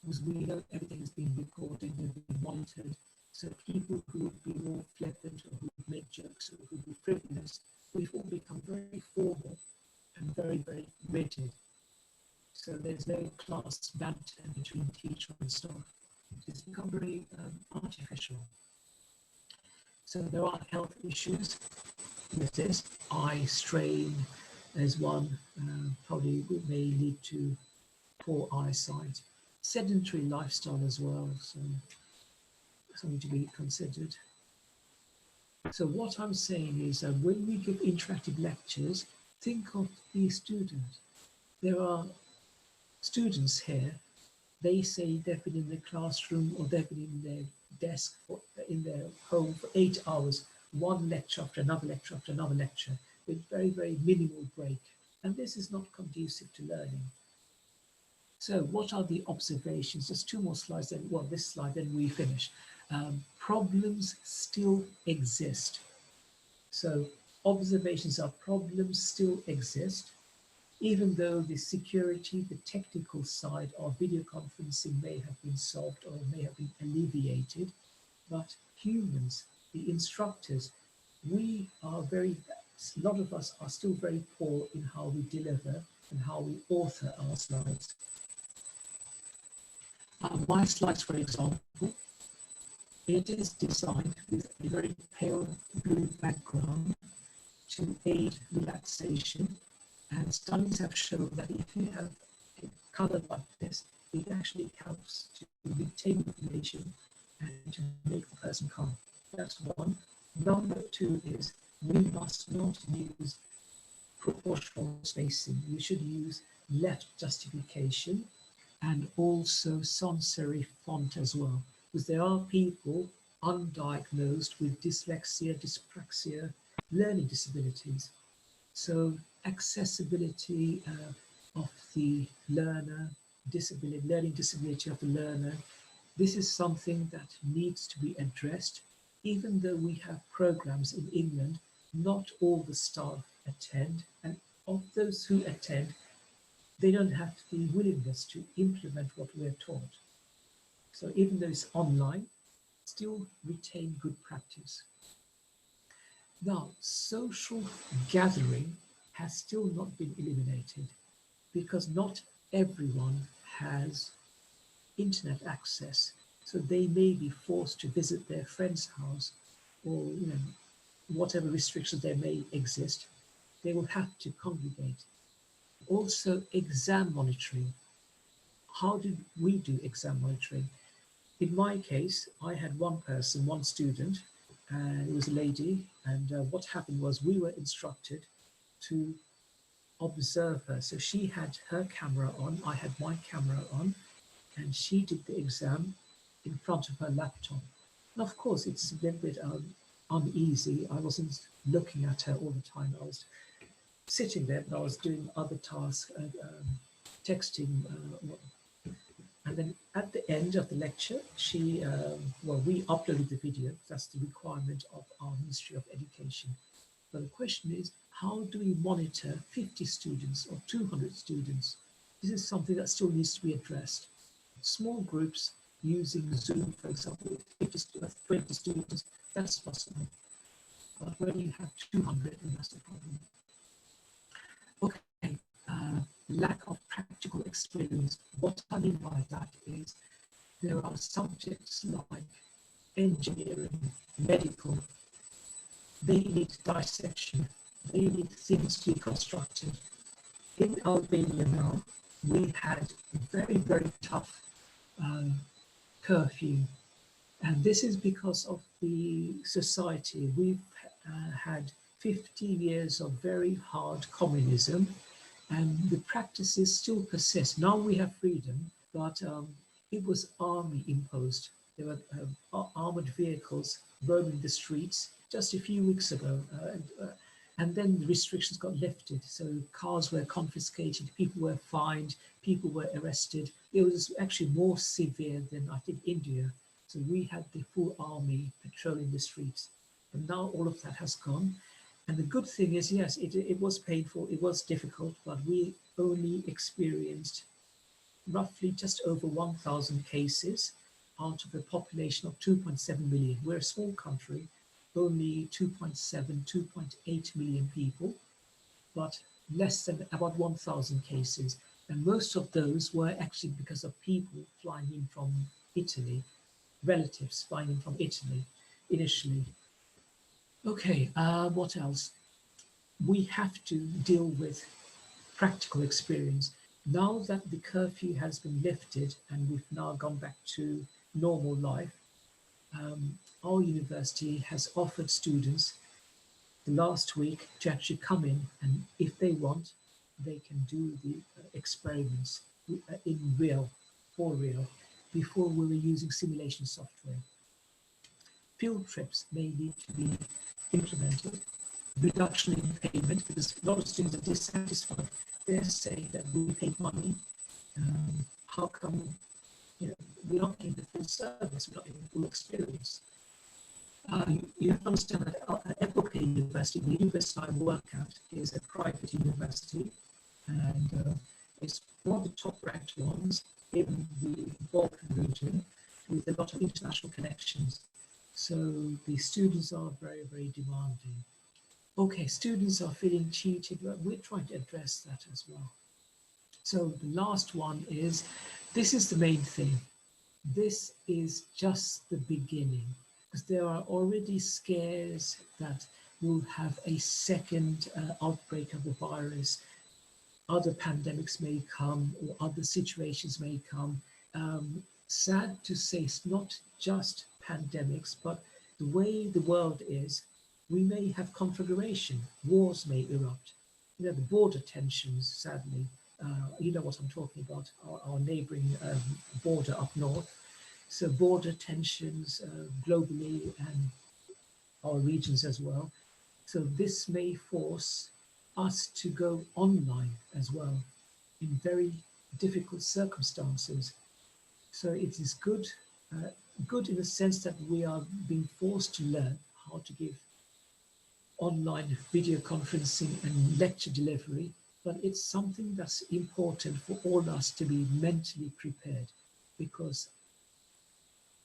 because we know everything is being recorded and being monitored. So people who would be more flippant or who would make jokes or who would be frivolous, we've all become very formal and very, very there's very class banter between teacher and staff. It's become very artificial. So there are health issues with this. Eye strain is one, probably may lead to poor eyesight. Sedentary lifestyle as well, so something to be considered. So what I'm saying is that when we give interactive lectures, think of the student. There are students here, they say they've been in the classroom or they've been in their desk in their home for 8 hours, one lecture after another lecture after another lecture, with very, very minimal break. And this is not conducive to learning. So what are the observations? Just 2 more slides, then, well, this slide, then we finish. Problems still exist. So observations are problems still exist, even though the security, the technical side of video conferencing may have been solved or may have been alleviated, but humans, the instructors, we are a lot of us are still very poor in how we deliver and how we author our slides. My slides, for example, it is designed with a very pale blue background to aid relaxation. And studies have shown that if you have a color like this, it actually helps to retain information and to make the person calm. That's one. Number 2 is we must not use proportional spacing. We should use left justification and also sans serif font as well, because there are people undiagnosed with dyslexia, dyspraxia, learning disabilities. So accessibility of the learner, learning disability of the learner, this is something that needs to be addressed. Even though we have programs in England, not all the staff attend, and of those who attend, they don't have the willingness to implement what we're taught. So even though it's online, still retain good practice. Now, social gathering has still not been eliminated because not everyone has internet access. So they may be forced to visit their friend's house, or whatever restrictions there may exist, they will have to congregate. Also, exam monitoring. How did we do exam monitoring? In my case, I had one person, one student, and it was a lady. And what happened was we were instructed to observe her. So she had her camera on, I had my camera on, and she did the exam in front of her laptop. And of course, it's a little bit uneasy. I wasn't looking at her all the time. I was sitting there, but I was doing other tasks, texting. And then at the end of the lecture, we uploaded the video. That's the requirement of our Ministry of Education. But the question is, how do we monitor 50 students or 200 students? This is something that still needs to be addressed. Small groups using Zoom, for example, with 50 to 20 students, that's possible. But when you have 200, then that's the problem. Okay, lack of practical experience. What I mean by that is there are subjects like engineering, medical, they need dissection, they need things to be constructed. In Albania now, we had a very, very tough curfew. And this is because of the society. We've had 15 years of very hard communism, and the practices still persist. Now we have freedom, but it was army imposed. There were armored vehicles roaming the streets just a few weeks ago. And then the restrictions got lifted. So cars were confiscated, people were fined, people were arrested. It was actually more severe than I think India. So we had the full army patrolling the streets. And now all of that has gone. And the good thing is, yes, it was painful, it was difficult, but we only experienced roughly just over 1,000 cases out of a population of 2.7 million. We're a small country, only 2.7, 2.8 million people, but less than about 1,000 cases. And most of those were actually because of people flying in from Italy, relatives flying in from Italy initially. Okay, what else? We have to deal with practical experience. Now that the curfew has been lifted and we've now gone back to normal life, our university has offered students the last week to actually come in, and if they want, they can do the experiments in real, for real. Before we were using simulation software. Field trips may need to be implemented, reduction in payment, because a lot of students are dissatisfied. They're saying that we pay money, how come we're not getting the full service, we're not getting the full experience. You have to understand that Epoka University, the university I work at, is a private university, and it's one of the top-ranked ones in the Balkan region, with a lot of international connections. So the students are very, very demanding. Okay, students are feeling cheated, but we're trying to address that as well. So the last one is, this is the main thing. This is just the beginning, because there are already scares that we'll have a second outbreak of the virus. Other pandemics may come, or other situations may come. Sad to say, it's not just pandemics, but the way the world is, we may have conflagration, wars may erupt. The border tensions, sadly, you know what I'm talking about, our neighboring border up north. So border tensions globally and our regions as well. So this may force us to go online as well in very difficult circumstances. So it is good, good in the sense that we are being forced to learn how to give online video conferencing and lecture delivery, but it's something that's important for all us to be mentally prepared, because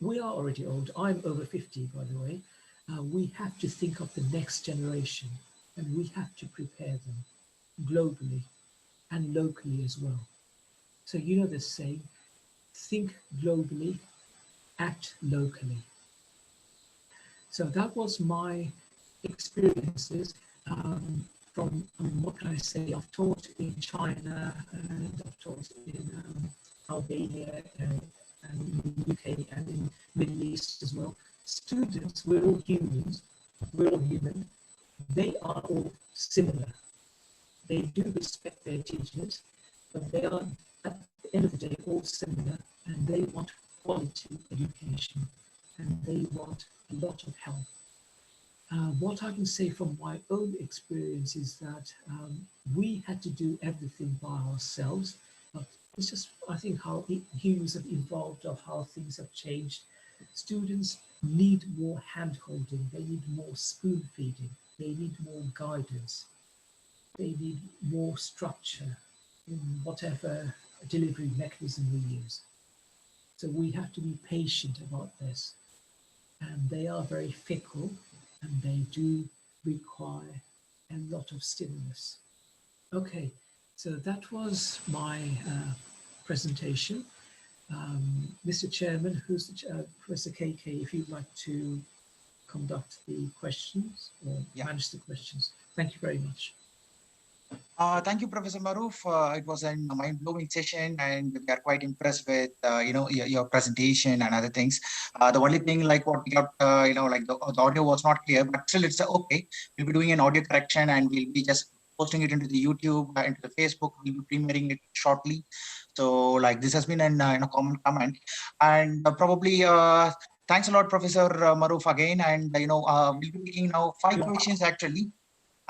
we are already old. I'm over 50, by the way. We have to think of the next generation, and we have to prepare them globally and locally as well. So you know the saying, think globally, act locally. So that was my experiences from, what can I say, I've taught in China, and I've taught in Albania, and in the UK, and in Middle East as well. Students, we're all humans, we're all human. They are all similar. They do respect their teachers, but they are, at the end of the day, all similar, and they want quality education, and they want a lot of help. What I can say from my own experience is that we had to do everything by ourselves. But it's just, I think, how humans have evolved, of how things have changed. Students need more hand-holding, they need more spoon-feeding, they need more guidance, they need more structure in whatever delivery mechanism we use. So we have to be patient about this. And they are very fickle, and they do require a lot of stimulus. Okay, so that was my presentation. Mr. Chairman, who's the Professor KK, if you'd like to conduct the questions or manage the questions. Thank you very much. Thank you, Professor Maaruf. It was a mind-blowing session, and we are quite impressed with your presentation and other things. The only thing, like what we got, like the audio was not clear, but still it's okay. We'll be doing an audio correction, and we'll be just posting it into the YouTube, into the Facebook. We'll be premiering it shortly. So, like, this has been a common comment, and probably thanks a lot, Professor Maaruf, again. And we'll be taking now 5 questions actually.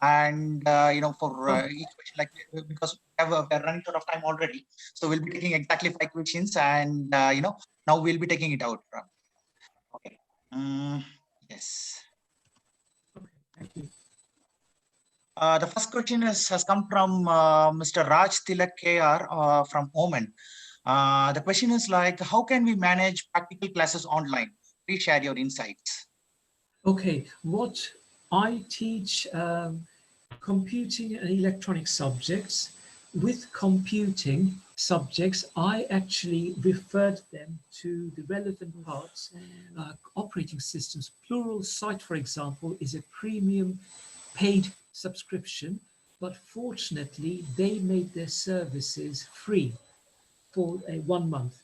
And for each question, like, because we're running out of time already, so we'll be taking exactly 5 questions, and now we'll be taking it out. Okay. Yes. Okay, thank you. The first question has come from Mr. Raj Tilak KR from Oman. The question is like, how can we manage practical classes online? Please share your insights. Okay, what I teach computing and electronic subjects, with computing subjects, I actually referred them to the relevant parts. Operating systems, Plural Site, for example, is a premium paid subscription, but fortunately they made their services free for 1 month.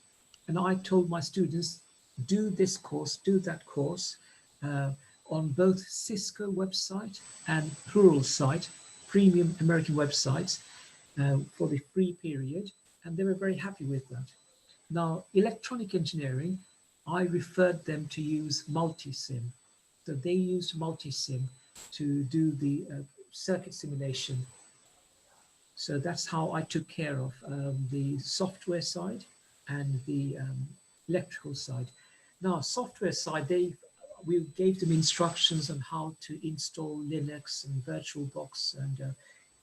And I told my students, do this course, do that course on both Cisco website and Plural Site, premium American websites, for the free period. And they were very happy with that. Now, electronic engineering, I referred them to use Multisim. So they used Multisim to do the circuit simulation. So that's how I took care of the software side and the electrical side. Now, software side, we gave them instructions on how to install Linux and VirtualBox and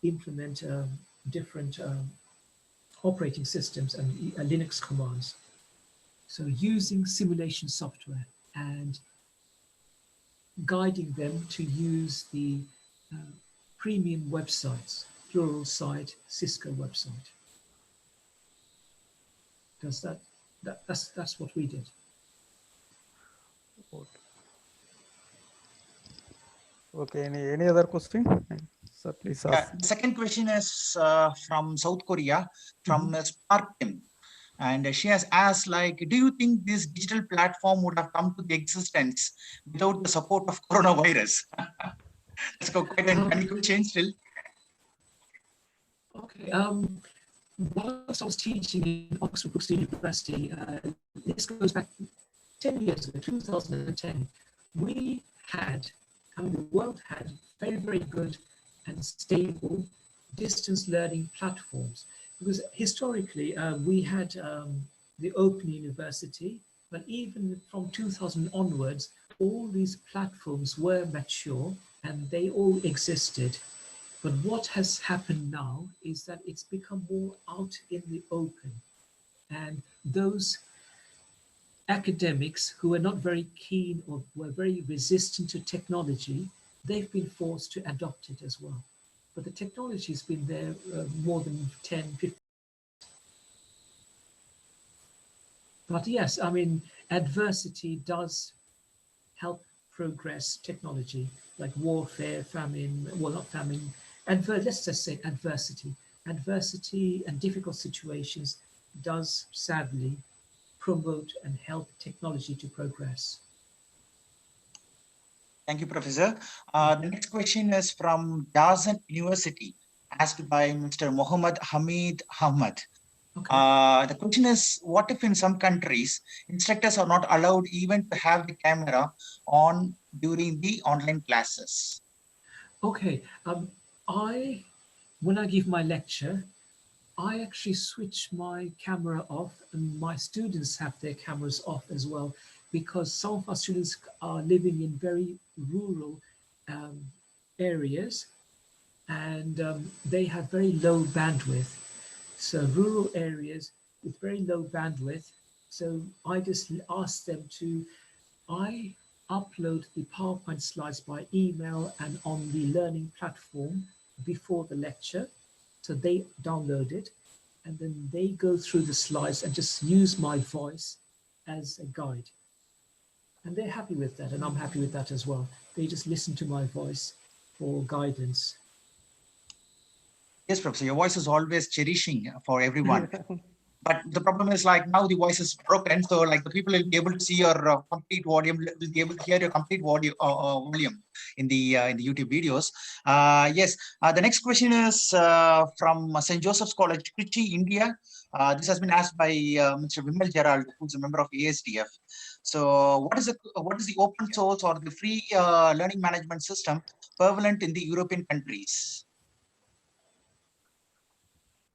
implement different operating systems and Linux commands. So using simulation software and guiding them to use the premium websites, Plural Site, Cisco website. Does that's what we did. Okay, any other question? Sir, please ask. Yeah, second question is from South Korea, from Spark Tim. And she has asked, like, do you think this digital platform would have come to the existence without the support of coronavirus? That's quite a funny question still. Okay. Whilst I was teaching in Oxford Brookes University, this goes back 10 years ago, 2010, we had, the world had very, very good and stable distance learning platforms. Because historically, we had the Open University, but even from 2000 onwards, all these platforms were mature and they all existed. But what has happened now is that it's become more out in the open. And those academics who are not very keen or were very resistant to technology, they've been forced to adopt it as well. But the technology has been there more than 10, 15. But yes, I mean, adversity does help progress technology, like warfare, famine, well, not famine, let's just say adversity. Adversity and difficult situations does sadly promote and help technology to progress. Thank you, Professor. The next question is from Dazan University, asked by Mr. Mohammed Hamid Ahmad. Okay. The question is, what if in some countries, instructors are not allowed even to have the camera on during the online classes? Okay. When I give my lecture, I actually switch my camera off and my students have their cameras off as well, because some of our students are living in very rural areas and they have very low bandwidth. So rural areas with very low bandwidth. So I just ask them to, I upload the PowerPoint slides by email and on the learning platform before the lecture. So they download it and then they go through the slides and just use my voice as a guide. And they're happy with that, and I'm happy with that as well. They just listen to my voice for guidance. Yes, Professor, your voice is always cherishing for everyone. But the problem is, like, now the voice is broken, so like the people will be able to see your complete volume, will be able to hear your complete volume in the YouTube videos. Yes, the next question is from St. Joseph's College, Trichy, India. This has been asked by Mr. Vimal Gerald, who's a member of ASDF. So, what is the open source or the free learning management system prevalent in the European countries?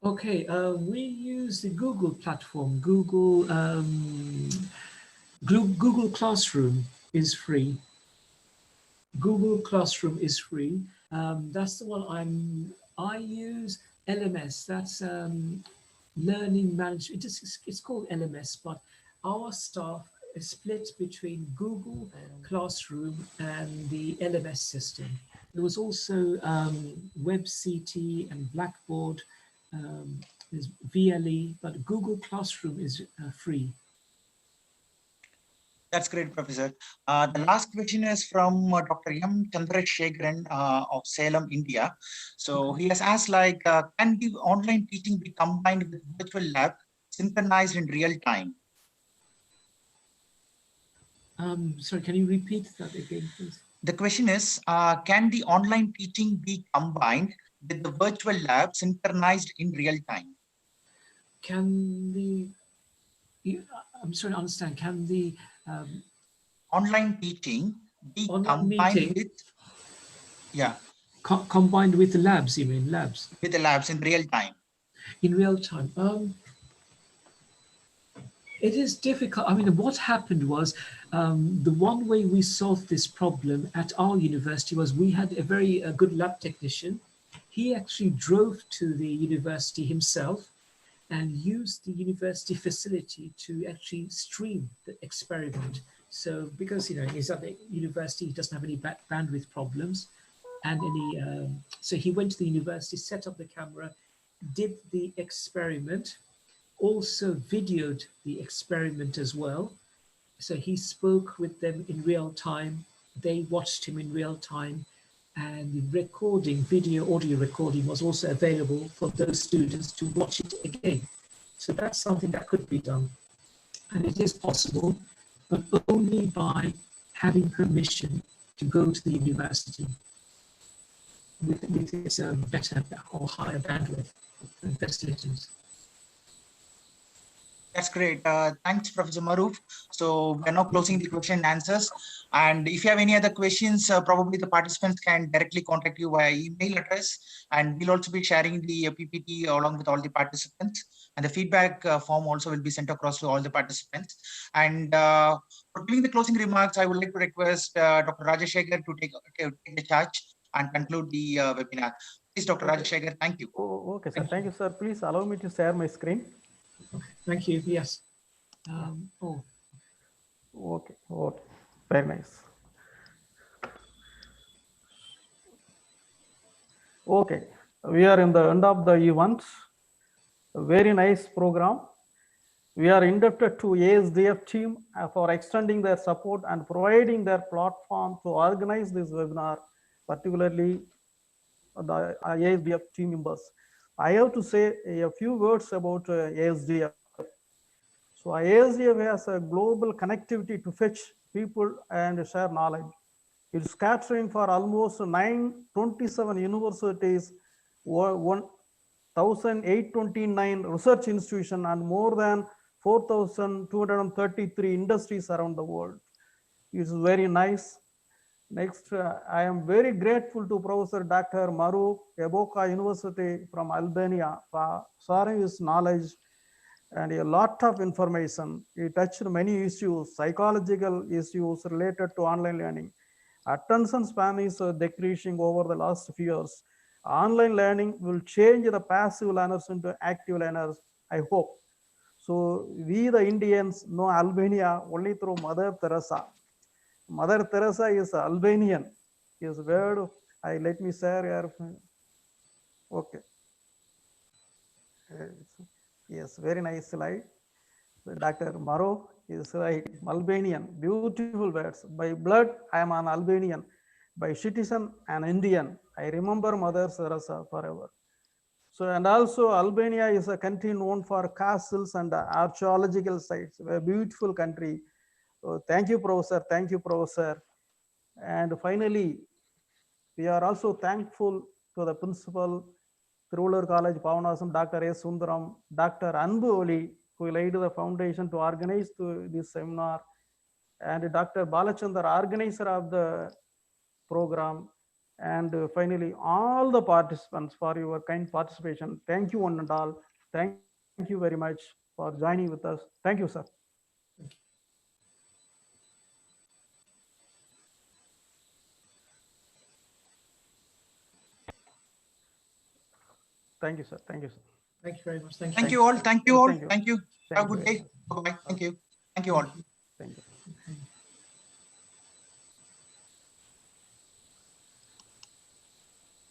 Okay, we use the Google platform. Google Classroom is free. Google Classroom is free. That's the one I use. LMS, that's learning management. It's called LMS, but our staff is split between Google Classroom and the LMS system. There was also WebCT and Blackboard there's VLE, but Google Classroom is free. That's great, Professor. The last question is from Dr. M. Chandrasekharan of Salem, India. So he has asked, like, can the online teaching be combined with virtual lab, synchronized in real time? Sorry, can you repeat that again, please? The question is, can the online teaching be combined with the virtual lab, synchronized in real time? Can the, I'm sorry to understand, can the online teaching be online combined meeting, with, yeah, combined with the labs, you mean labs? with the labs in real time? In real time. It is difficult. I mean, what happened was the one way we solved this problem at our university was we had a very good lab technician. He actually drove to the university himself and used the university facility to actually stream the experiment. So because, you know, he's at the university, he doesn't have any bandwidth problems and any, so he went to the university, set up the camera, did the experiment, also videoed the experiment as well. So he spoke with them in real time. They watched him in real time. And the recording, video, audio recording was also available for those students to watch it again. So that's something that could be done. And it is possible, but only by having permission to go to the university with its better or higher bandwidth and facilities. That's great. Thanks, Professor Maaruf. So we're now closing the question and answers. And if you have any other questions, probably the participants can directly contact you via email address. And we'll also be sharing the PPT along with all the participants. And the feedback form also will be sent across to all the participants. And for giving the closing remarks, I would like to request Dr. Rajashekhar to take the charge and conclude the webinar. Please, Dr. Rajashekhar, thank you. Oh, okay, sir. Thank you, sir. Please allow me to share my screen. Thank you. Yes. Okay. Okay. Very nice. Okay. We are in the end of the event. A very nice program. We are indebted to ASDF team for extending their support and providing their platform to organize this webinar, particularly the ASDF team members. I have to say a few words about ASDF. So ASDF has a global connectivity to fetch people and share knowledge. It's catering for almost 927 universities, 1,829 research institutions, and more than 4,233 industries around the world. It's very nice. Next, I am very grateful to Professor Dr. Maaruf, Epoka University from Albania for sharing his knowledge and a lot of information. He touched many issues, psychological issues related to online learning. Attention span is decreasing over the last few years. Online learning will change the passive learners into active learners, I hope. So we the Indians know Albania only through Mother Teresa. Mother Teresa is Albanian. His word, let me share here. Okay. Yes, very nice slide. Dr. Maaruf is right, Albanian, beautiful words. By blood, I am an Albanian. By citizen, an Indian. I remember Mother Teresa forever. So, and also Albania is a country known for castles and archaeological sites, a beautiful country. So thank you, Professor. Thank you, Professor. And finally, we are also thankful to the principal, Thiruvallur College, Pavanasam, Dr. S. Sundaram, Dr. Anbu Oli, who laid the foundation to organize this seminar, and Dr. Balachandar, organizer of the program, and finally, all the participants for your kind participation. Thank you one and all. Thank you very much for joining with us. Thank you, sir. Thank you, sir. Thank you, sir. Thank you very much. Thank you. Thank you all. Thank you all. Thank you. Thank you. Have a Thank good you. day. Bye-bye. Thank you. Thank you all.